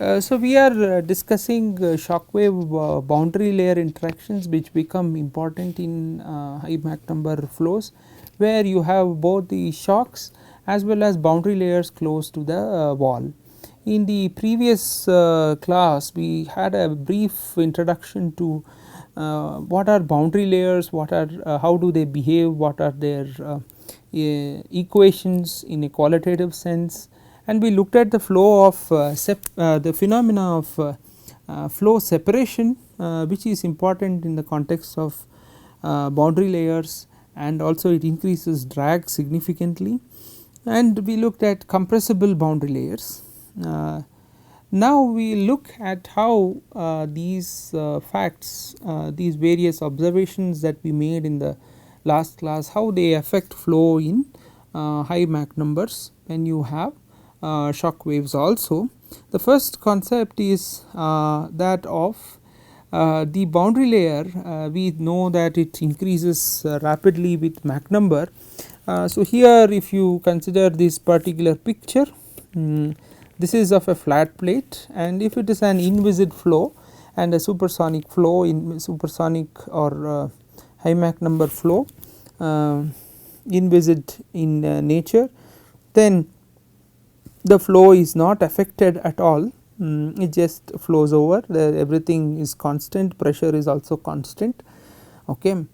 So, we are discussing shock wave boundary layer interactions which become important in high Mach number flows, where you have both the shocks as well as boundary layers close to the wall. In the previous class, we had a brief introduction to what are boundary layers, what are how do they behave, what are their equations in a qualitative sense, and we looked at the flow of the phenomena of flow separation, which is important in the context of boundary layers, and also it increases drag significantly, and we looked at compressible boundary layers. Now we look at how these facts, these various observations that we made in the last class, how they affect flow in high Mach numbers when you have shock waves also. The first concept is that of the boundary layer. We know that it increases rapidly with Mach number. So, here if you consider this particular picture, this is of a flat plate, and if it is an inviscid flow and a supersonic flow, in supersonic or high Mach number flow, inviscid in nature, then the flow is not affected at all, it just flows over, everything is constant, pressure is also constant. Okay.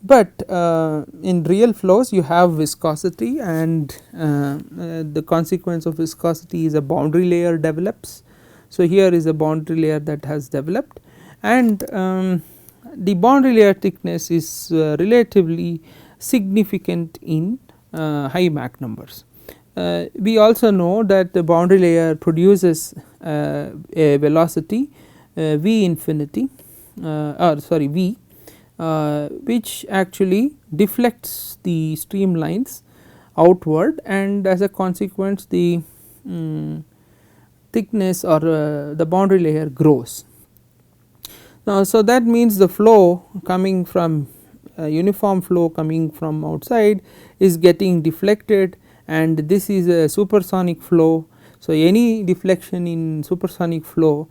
But in real flows you have viscosity, and the consequence of viscosity is a boundary layer develops. So, here is a boundary layer that has developed, and the boundary layer thickness is relatively significant in high Mach numbers. We also know that the boundary layer produces a velocity v infinity or sorry v, which actually deflects the streamlines outward, and as a consequence the thickness or the boundary layer grows. Now, so that means the flow coming from uniform flow coming from outside is getting deflected, and this is a supersonic flow. So, any deflection in supersonic flow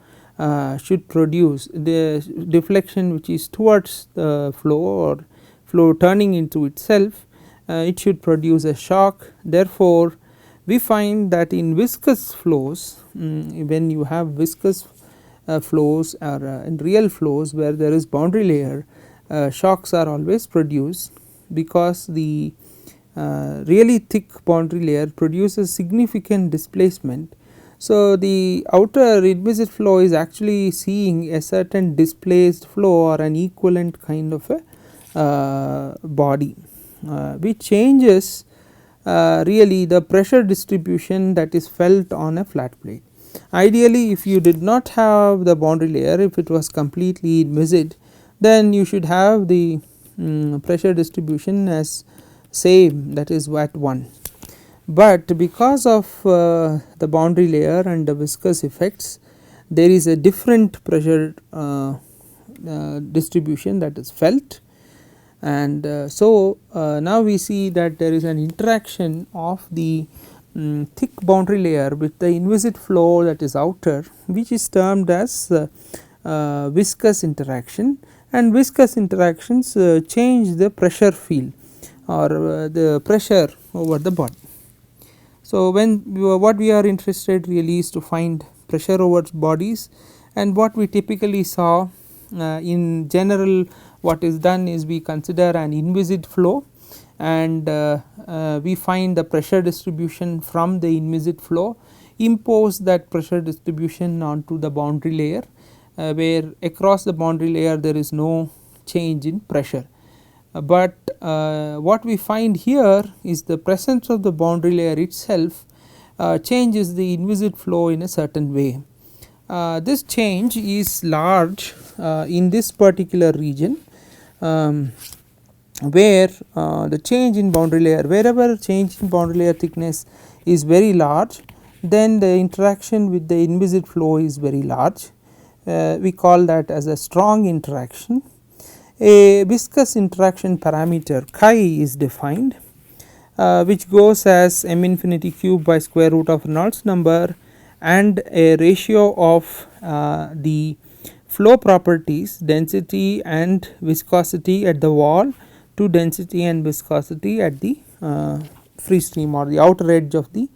should produce the deflection which is towards the flow or flow turning into itself, it should produce a shock. Therefore, we find that in viscous flows, when you have viscous flows or in real flows where there is boundary layer, shocks are always produced, because the really thick boundary layer produces significant displacement. So, the outer inviscid flow is actually seeing a certain displaced flow or an equivalent kind of a body, which changes really the pressure distribution that is felt on a flat plate. Ideally, if you did not have the boundary layer, if it was completely inviscid, then you should have the pressure distribution as same, that is at 1. But because of the boundary layer and the viscous effects, there is a different pressure distribution that is felt, and so now we see that there is an interaction of the thick boundary layer with the inviscid flow that is outer, which is termed as viscous interaction, and viscous interactions change the pressure field or the pressure over the body. So, when what we are interested really is to find pressure over bodies, and what we typically saw in general, what is done is we consider an inviscid flow, and we find the pressure distribution from the inviscid flow, impose that pressure distribution onto the boundary layer, where across the boundary layer there is no change in pressure. But what we find here is the presence of the boundary layer itself changes the inviscid flow in a certain way. This change is large in this particular region, where the change in boundary layer, wherever change in boundary layer thickness is very large, then the interaction with the inviscid flow is very large. We call that as a strong interaction. A viscous interaction parameter chi is defined, which goes as m infinity cube by square root of Reynolds number, and a ratio of the flow properties, density and viscosity at the wall to density and viscosity at the free stream or the outer edge of the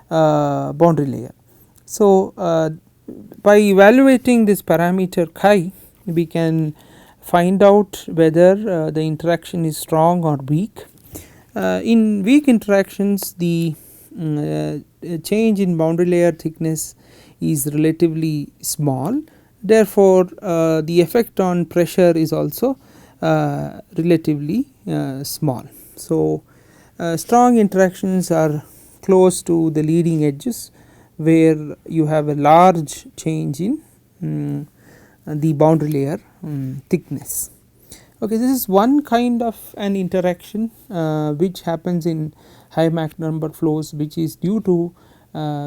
boundary layer. So, by evaluating this parameter chi, we can find out whether the interaction is strong or weak. In weak interactions, the change in boundary layer thickness is relatively small. Therefore, the effect on pressure is also relatively small. So, strong interactions are close to the leading edges, where you have a large change in the boundary layer thickness. Okay, this is one kind of an interaction which happens in high Mach number flows, which is due to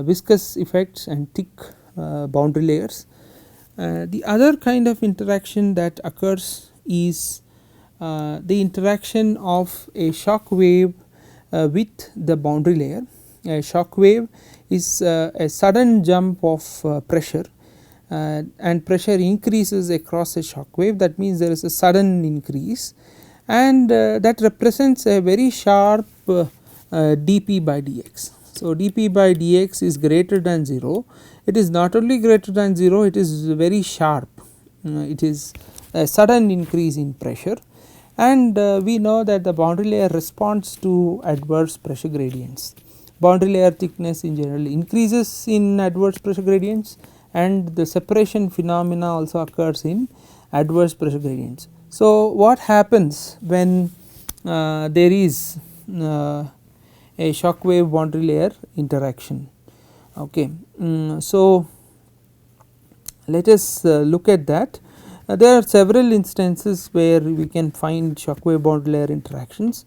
viscous effects and thick boundary layers. The other kind of interaction that occurs is the interaction of a shock wave with the boundary layer. A shock wave is a sudden jump of pressure, and pressure increases across a shock wave. That means there is a sudden increase, and that represents a very sharp dP by dx. So, dP by dx is greater than 0. It is not only greater than 0, it is very sharp. It is a sudden increase in pressure, and we know that the boundary layer responds to adverse pressure gradients. Boundary layer thickness in general increases in adverse pressure gradients, and the separation phenomena also occurs in adverse pressure gradients. So, what happens when there is a shock wave boundary layer interaction? Okay. So, let us look at that. There are several instances where we can find shock wave boundary layer interactions.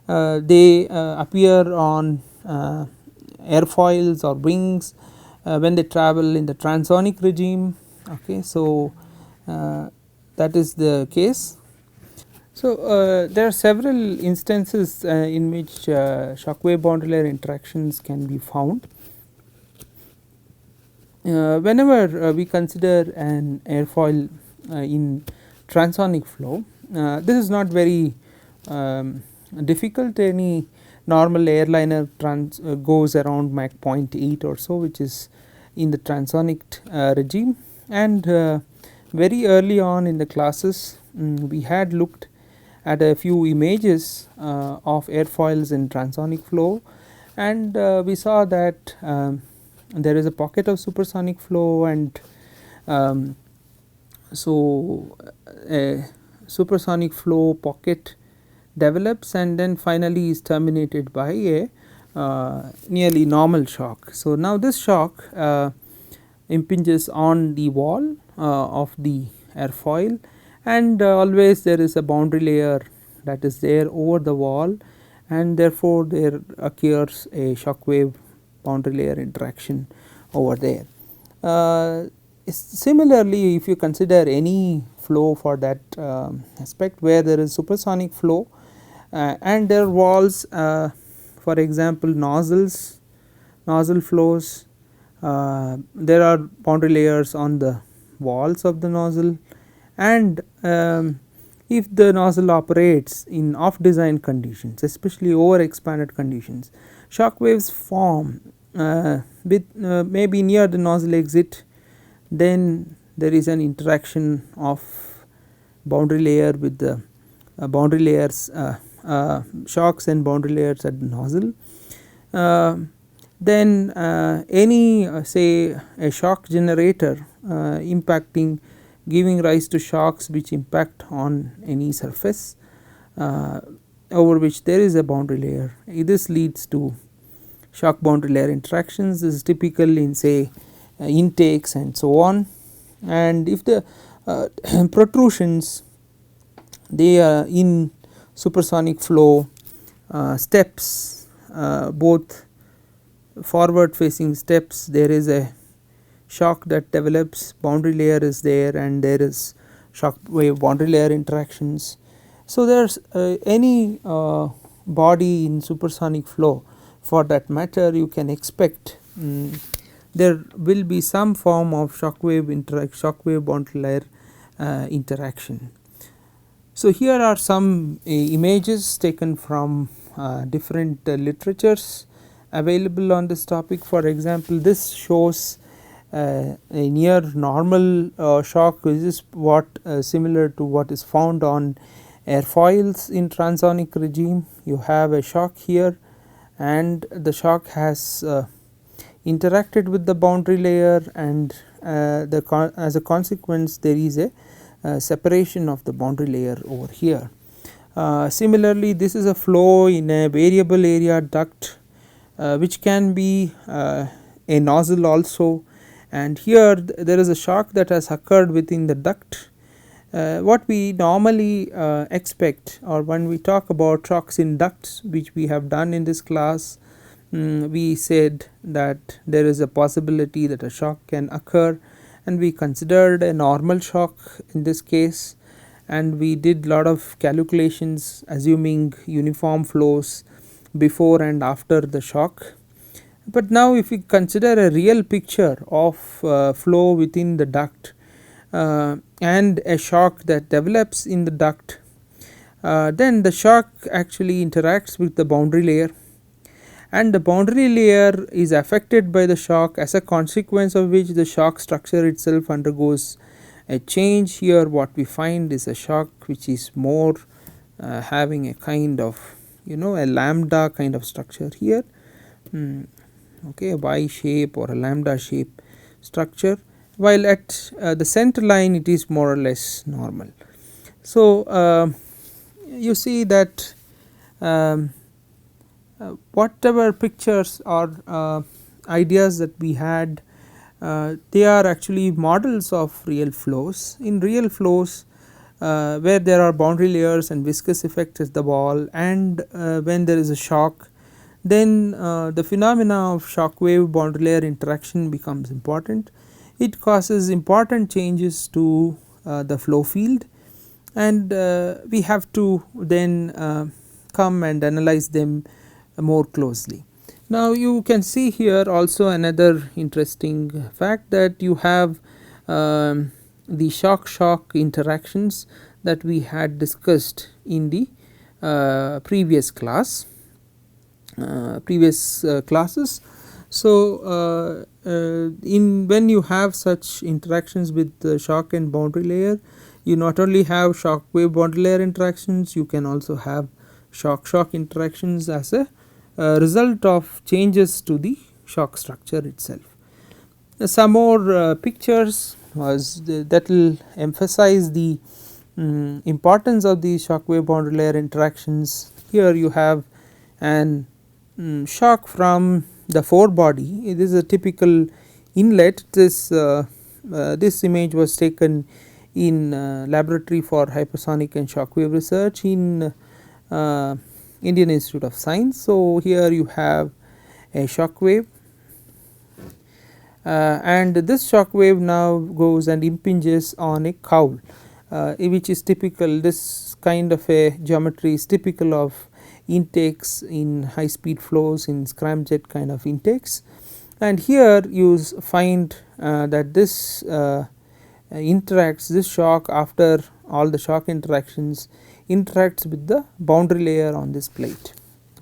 They appear on airfoils or wings when they travel in the transonic regime. Okay. So, that is the case. So, there are several instances in which shock wave boundary layer interactions can be found. Whenever we consider an airfoil in transonic flow, this is not very difficult. Any normal airliner goes around Mach 0.8 or so, which is in the transonic regime, and very early on in the classes we had looked at a few images of airfoils in transonic flow, and we saw that there is a pocket of supersonic flow, and so a supersonic flow pocket develops and then finally is terminated by a nearly normal shock. So, now this shock impinges on the wall of the airfoil, and always there is a boundary layer that is there over the wall, and therefore there occurs a shock wave boundary layer interaction over there. Similarly, if you consider any flow for that aspect where there is supersonic flow and there are walls, for example nozzle flows, there are boundary layers on the walls of the nozzle, and if the nozzle operates in off design conditions, especially over expanded conditions, shock waves form with maybe near the nozzle exit. Then there is an interaction of boundary layer with the boundary layers, shocks and boundary layers at the nozzle. Then any say a shock generator impacting, giving rise to shocks which impact on any surface over which there is a boundary layer. This leads to shock boundary layer interactions. This is typical in say intakes and so on, and if the protrusions, they are in supersonic flow steps, both forward facing steps, there is a shock that develops, boundary layer is there, and there is shock wave boundary layer interactions. So, there is any body in supersonic flow for that matter, you can expect there will be some form of shock wave boundary layer interaction. So, here are some images taken from different literatures available on this topic. For example, this shows a near normal shock, which is what similar to what is found on airfoils in transonic regime. You have a shock here, and the shock has interacted with the boundary layer, and as a consequence there is a separation of the boundary layer over here. Similarly, this is a flow in a variable area duct which can be a nozzle also, and here there is a shock that has occurred within the duct. What we normally expect, or when we talk about shocks in ducts, which we have done in this class, we said that there is a possibility that a shock can occur, and we considered a normal shock in this case, and we did lot of calculations assuming uniform flows before and after the shock. But now if we consider a real picture of flow within the duct and a shock that develops in the duct, then the shock actually interacts with the boundary layer, and the boundary layer is affected by the shock, as a consequence of which the shock structure itself undergoes a change. Here what we find is a shock which is more having a kind of a lambda kind of structure here, okay, a Y shape or a lambda shape structure, while at the center line it is more or less normal. So, you see that whatever pictures or ideas that we had, they are actually models of real flows. In real flows where there are boundary layers and viscous effects at the wall, and when there is a shock, then the phenomena of shock wave boundary layer interaction becomes important. It causes important changes to the flow field, and we have to then come and analyze them more closely. Now, you can see here also another interesting fact, that you have the shock interactions that we had discussed in the previous classes. So, when you have such interactions with the shock and boundary layer, you not only have shock wave boundary layer interactions, you can also have shock interactions as a result of changes to the shock structure itself. Some more pictures that will emphasize the importance of the shock wave boundary layer interactions. Here you have an shock from the forebody. It is a typical inlet. This image was taken in laboratory for hypersonic and shock wave research in Indian Institute of Science. So, here you have a shock wave, and this shock wave now goes and impinges on a cowl, which is typical. This kind of a geometry is typical of intakes in high speed flows, in scramjet kind of intakes, and here you find that this this shock, after all the shock interactions, interacts with the boundary layer on this plate.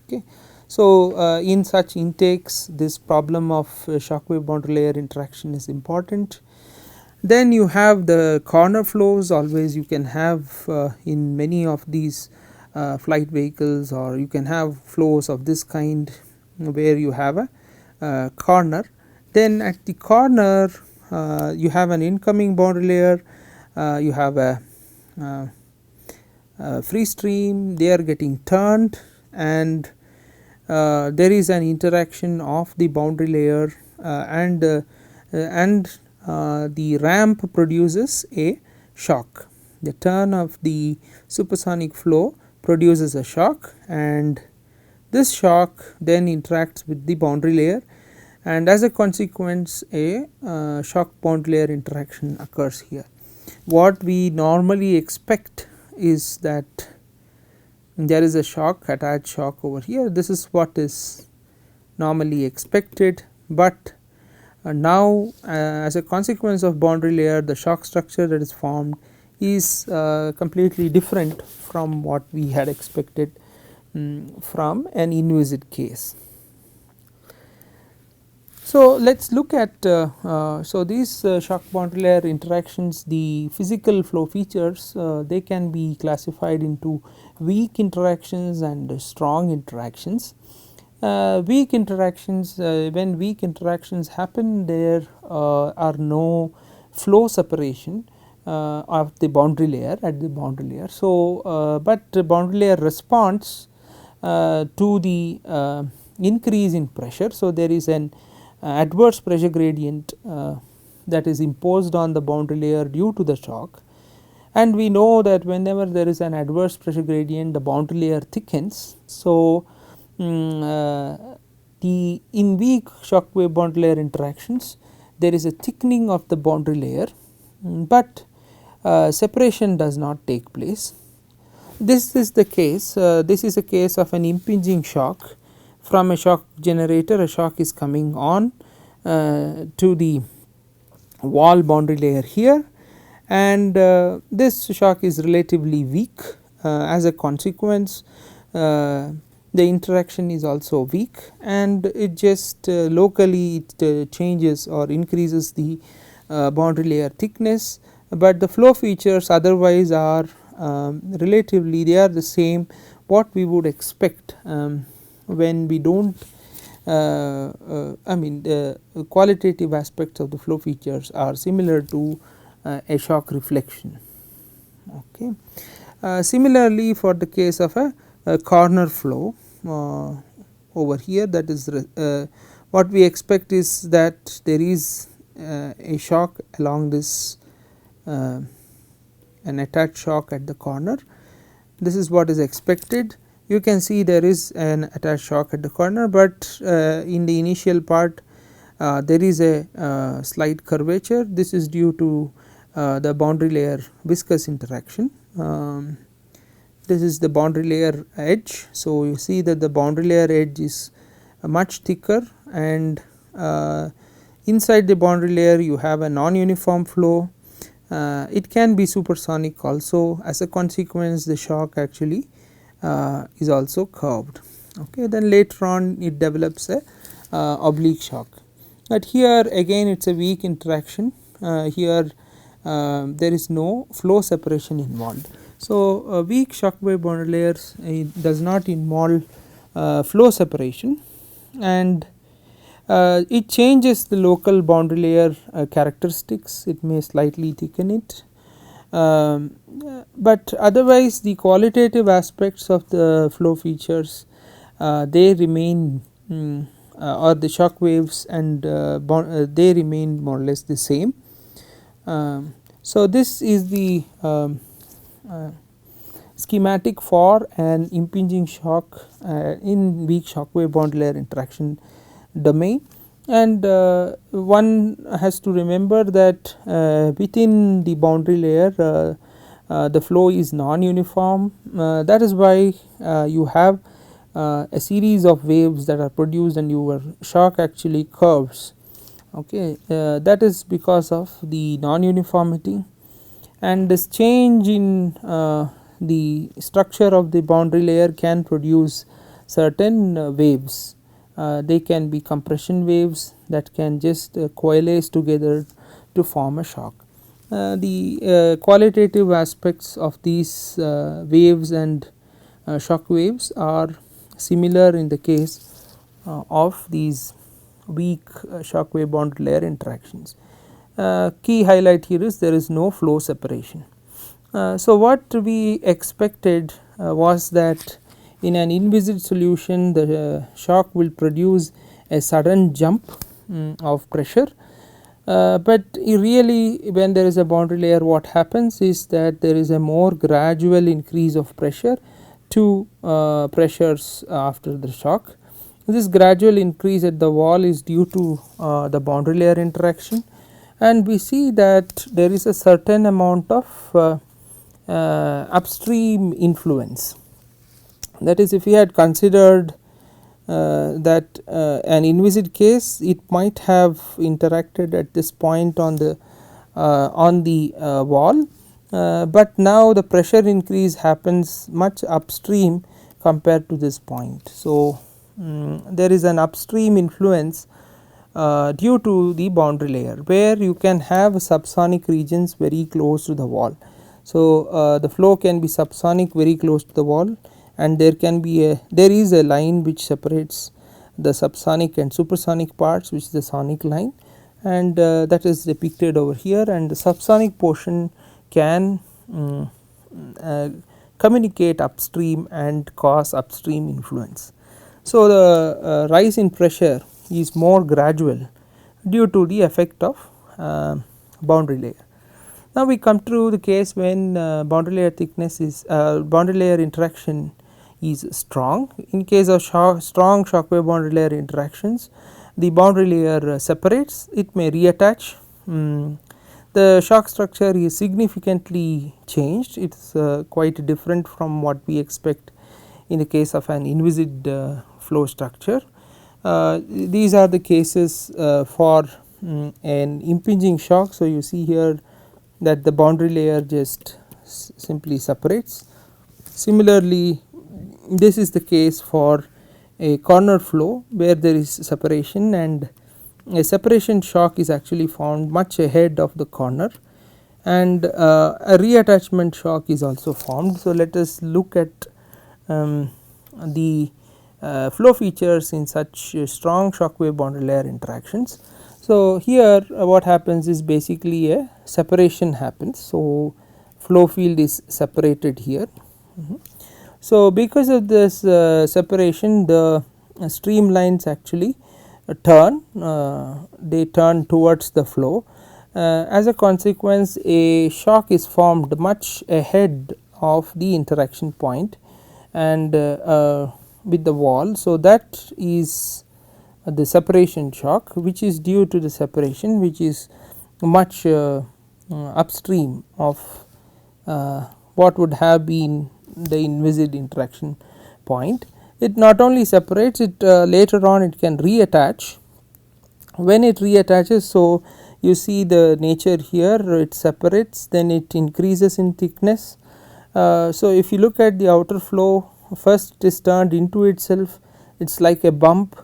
Okay. So, in such intakes, this problem of shock wave boundary layer interaction is important. Then you have the corner flows. Always you can have in many of these flight vehicles, or you can have flows of this kind where you have a corner. Then at the corner you have an incoming boundary layer, you have a free stream, they are getting turned, and there is an interaction of the boundary layer and the ramp produces a shock. The turn of the supersonic flow produces a shock, and this shock then interacts with the boundary layer, and as a consequence a shock boundary layer interaction occurs here. What we normally expect is that there is a shock, attached shock over here. This is what is normally expected, but Now as a consequence of boundary layer, the shock structure that is formed is completely different from what we had expected from an inviscid case. So let us look at so these shock boundary layer interactions, the physical flow features, they can be classified into weak interactions and strong interactions. Weak interactions, when weak interactions happen, there are no flow separation of the boundary layer at the boundary layer. So but the boundary layer responds to the increase in pressure. So there is an adverse pressure gradient that is imposed on the boundary layer due to the shock, and we know that whenever there is an adverse pressure gradient, the boundary layer thickens. So the in weak shock wave boundary layer interactions, there is a thickening of the boundary layer, but separation does not take place. This is the case, this is a case of an impinging shock. From a shock generator, a shock is coming on to the wall boundary layer here, and this shock is relatively weak. As a consequence, the interaction is also weak, and it just locally it changes or increases the boundary layer thickness, but the flow features otherwise are relatively, they are the same what we would expect when we do not I mean the qualitative aspects of the flow features are similar to a shock reflection. Okay. Similarly, for the case of a corner flow over here, that is what we expect is that there is a shock along this an attached shock at the corner. This is what is expected. You can see there is an attached shock at the corner, but in the initial part there is a slight curvature. This is due to the boundary layer viscous interaction. This is the boundary layer edge. So you see that the boundary layer edge is much thicker, and inside the boundary layer you have a non-uniform flow. It can be supersonic also. As a consequence, the shock actually is also curved. Okay. Then later on it develops a oblique shock, but here again it is a weak interaction. Here there is no flow separation involved. So weak shock wave boundary layers does not involve flow separation, and it changes the local boundary layer characteristics. It may slightly thicken it, but otherwise the qualitative aspects of the flow features they remain or the shock waves, and they remain more or less the same. So this is the schematic for an impinging shock in weak shock wave boundary layer interaction domain, and one has to remember that within the boundary layer the flow is non-uniform. That is why you have a series of waves that are produced and your shock actually curves. Okay. That is because of the non-uniformity, and this change in the structure of the boundary layer can produce certain waves. They can be compression waves that can just coalesce together to form a shock. The qualitative aspects of these waves and shock waves are similar in the case of these weak shock wave boundary layer interactions. Key highlight here is there is no flow separation. So what we expected was that in an inviscid solution the shock will produce a sudden jump of pressure, but really when there is a boundary layer, what happens is that there is a more gradual increase of pressure to pressures after the shock. This gradual increase at the wall is due to the boundary layer interaction, and we see that there is a certain amount of upstream influence. That is, if we had considered that an inviscid case, it might have interacted at this point on the wall, but now the pressure increase happens much upstream compared to this point. So, there is an upstream influence due to the boundary layer, where you can have subsonic regions very close to the wall. So, the flow can be subsonic very close to the wall, and there is a line which separates the subsonic and supersonic parts, which is the sonic line, and that is depicted over here, and the subsonic portion can communicate upstream and cause upstream influence. So, the rise in pressure is more gradual due to the effect of boundary layer. Now, we come to the case when boundary layer thickness is boundary layer interaction is strong. In case of strong shock wave boundary layer interactions, the boundary layer separates, it may reattach. The shock structure is significantly changed, it is quite different from what we expect in the case of an inviscid flow structure. These are the cases for an impinging shock. So, you see here that the boundary layer just simply separates. Similarly, this is the case for a corner flow where there is separation, and a separation shock is actually found much ahead of the corner, and a reattachment shock is also formed. So, let us look at the flow features in such strong shock wave boundary layer interactions. So, here what happens is basically a separation happens. So, flow field is separated here. So, because of this separation, the streamlines actually turn, they turn towards the flow. As a consequence, a shock is formed much ahead of the interaction point and with the wall. So, that is the separation shock, which is due to the separation, which is much upstream of what would have been the inviscid interaction point. It not only separates, it later on it can reattach. When it reattaches, so you see the nature here, it separates, then it increases in thickness. So, if you look at the outer flow, first it is turned into itself, it is like a bump,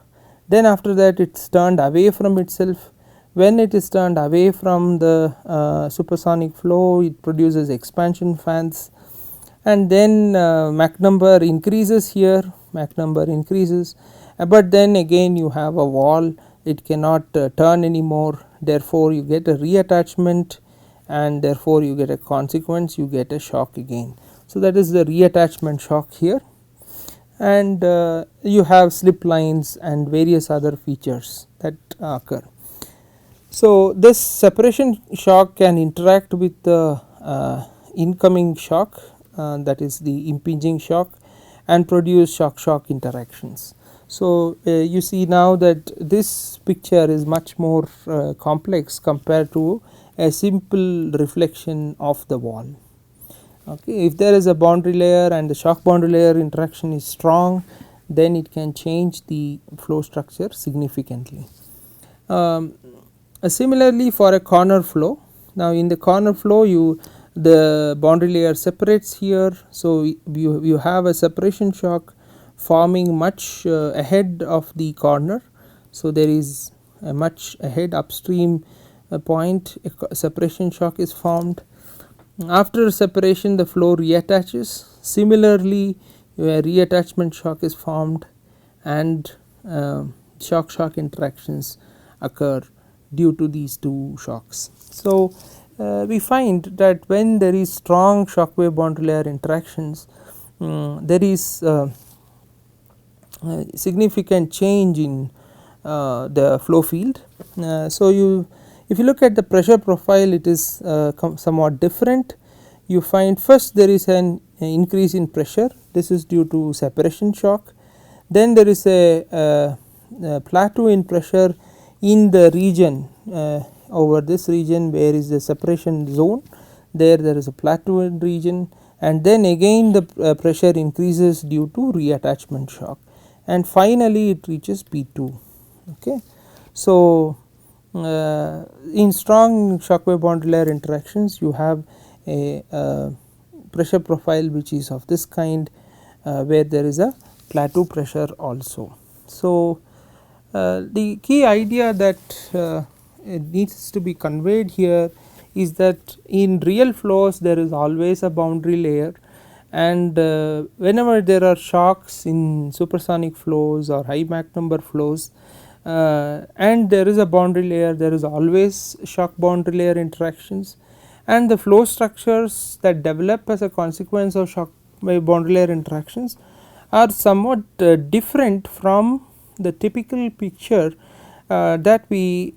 then after that it is turned away from itself. When it is turned away from the supersonic flow, it produces expansion fans, and then Mach number increases here, Mach number increases, but then again you have a wall, it cannot turn anymore, therefore you get a reattachment, and therefore you get a consequence, you get a shock again. So, that is the reattachment shock here, and you have slip lines and various other features that occur. So, this separation shock can interact with the incoming shock, that is the impinging shock, and produce shock interactions. So, you see now that this picture is much more complex compared to a simple reflection of the wall. Okay. If there is a boundary layer and the shock boundary layer interaction is strong, then it can change the flow structure significantly. Similarly, for a corner flow, now in the corner flow the boundary layer separates here. So, you have a separation shock forming much ahead of the corner. So, there is a much ahead upstream point, a separation shock is formed. After separation, the flow reattaches. Similarly, a reattachment shock is formed, and shock interactions occur due to these two shocks. So, we find that when there is strong shock wave boundary layer interactions, there is significant change in the flow field. So, if you look at the pressure profile, it is somewhat different. You find first there is an increase in pressure, this is due to separation shock. Then there is a plateau in pressure in the region, over this region where is the separation zone, there is a plateau in region, and then again the pressure increases due to reattachment shock, and finally it reaches P2. Okay. So, in strong shock wave boundary layer interactions you have a pressure profile which is of this kind, where there is a plateau pressure also. So, the key idea that it needs to be conveyed here is that in real flows there is always a boundary layer, and whenever there are shocks in supersonic flows or high Mach number flows, and there is a boundary layer, there is always shock boundary layer interactions, and the flow structures that develop as a consequence of shock boundary layer interactions are somewhat different from the typical picture that we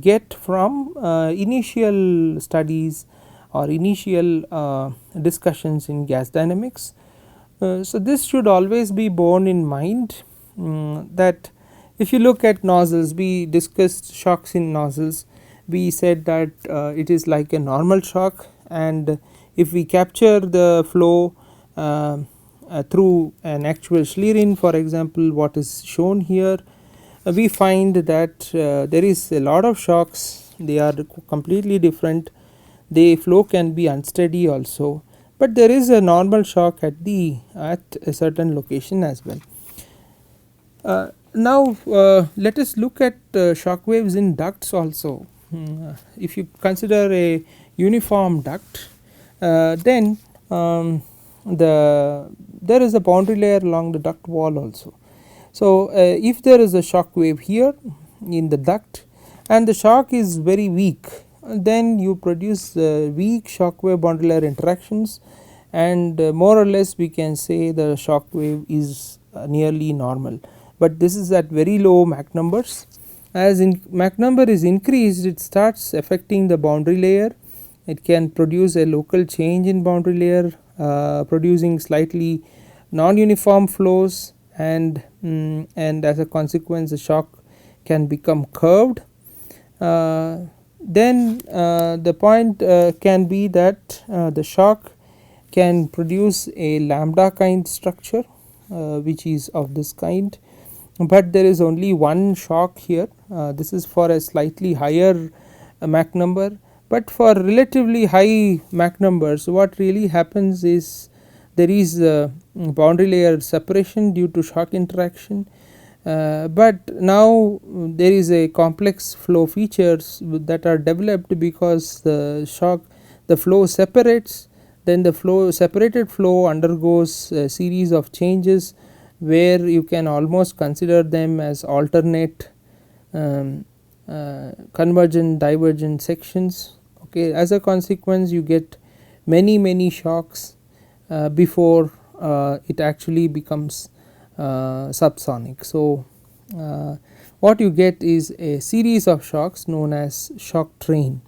get from initial studies or initial discussions in gas dynamics. So, this should always be borne in mind, that if you look at nozzles, we discussed shocks in nozzles, we said that it is like a normal shock, and if we capture the flow through an actual Schlieren, for example what is shown here, we find that there is a lot of shocks, they are completely different, the flow can be unsteady also, but there is a normal shock at a certain location as well. Now let us look at shock waves in ducts also. If you consider a uniform duct, then there is a boundary layer along the duct wall also. So, if there is a shock wave here in the duct and the shock is very weak, then you produce weak shock wave boundary layer interactions, and more or less we can say the shock wave is nearly normal, but this is at very low Mach numbers. As Mach number is increased, it starts affecting the boundary layer, it can produce a local change in boundary layer, producing slightly non-uniform flows, and as a consequence the shock can become curved. Then the point can be that the shock can produce a lambda kind structure, which is of this kind, but there is only one shock here, this is for a slightly higher Mach number, but for relatively high Mach numbers what really happens is there is boundary layer separation due to shock interaction, but now there is a complex flow features that are developed because the flow separates, then the separated flow undergoes a series of changes where you can almost consider them as alternate convergent divergent sections. Okay. As a consequence you get many shocks before it actually becomes subsonic. So, what you get is a series of shocks known as shock train.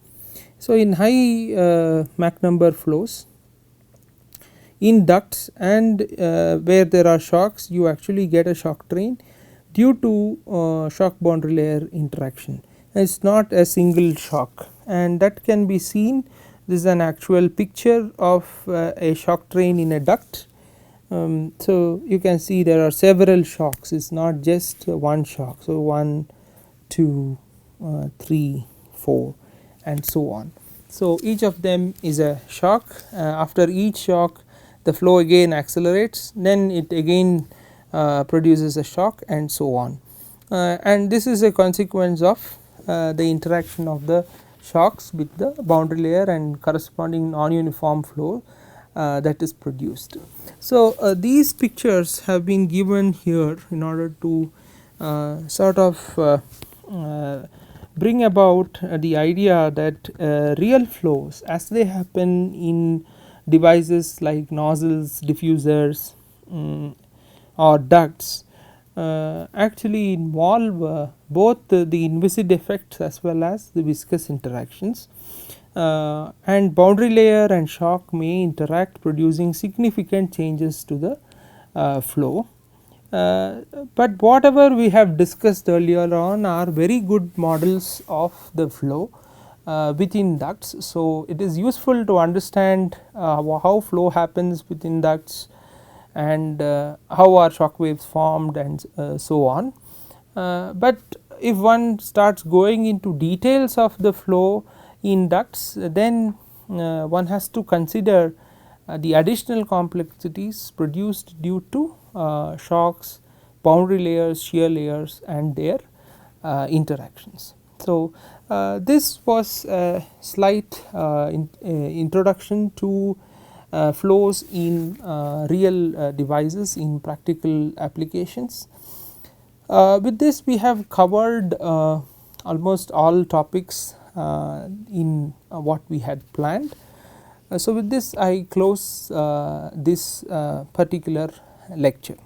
So, in high Mach number flows in ducts and where there are shocks, you actually get a shock train due to shock boundary layer interaction. It is not a single shock, and that can be seen. This is an actual picture of a shock train in a duct. So, you can see there are several shocks, it is not just one shock. So, 1, 2, 3, 4 and so on. So, each of them is a shock. After each shock the flow again accelerates, then it again produces a shock and so on, and this is a consequence of the interaction of the shocks with the boundary layer and corresponding non-uniform flow that is produced. So, these pictures have been given here in order to sort of bring about the idea that real flows as they happen in devices like nozzles, diffusers or ducts actually involve both the inviscid effects as well as the viscous interactions, and boundary layer and shock may interact, producing significant changes to the flow. But whatever we have discussed earlier on are very good models of the flow within ducts. So, it is useful to understand how flow happens within ducts, and how are shock waves formed and so on. But if one starts going into details of the flow in ducts, then one has to consider the additional complexities produced due to shocks, boundary layers, shear layers and their interactions. So, this was a slight introduction to flows in real devices in practical applications. With this we have covered almost all topics in what we had planned. So, with this I close this particular lecture.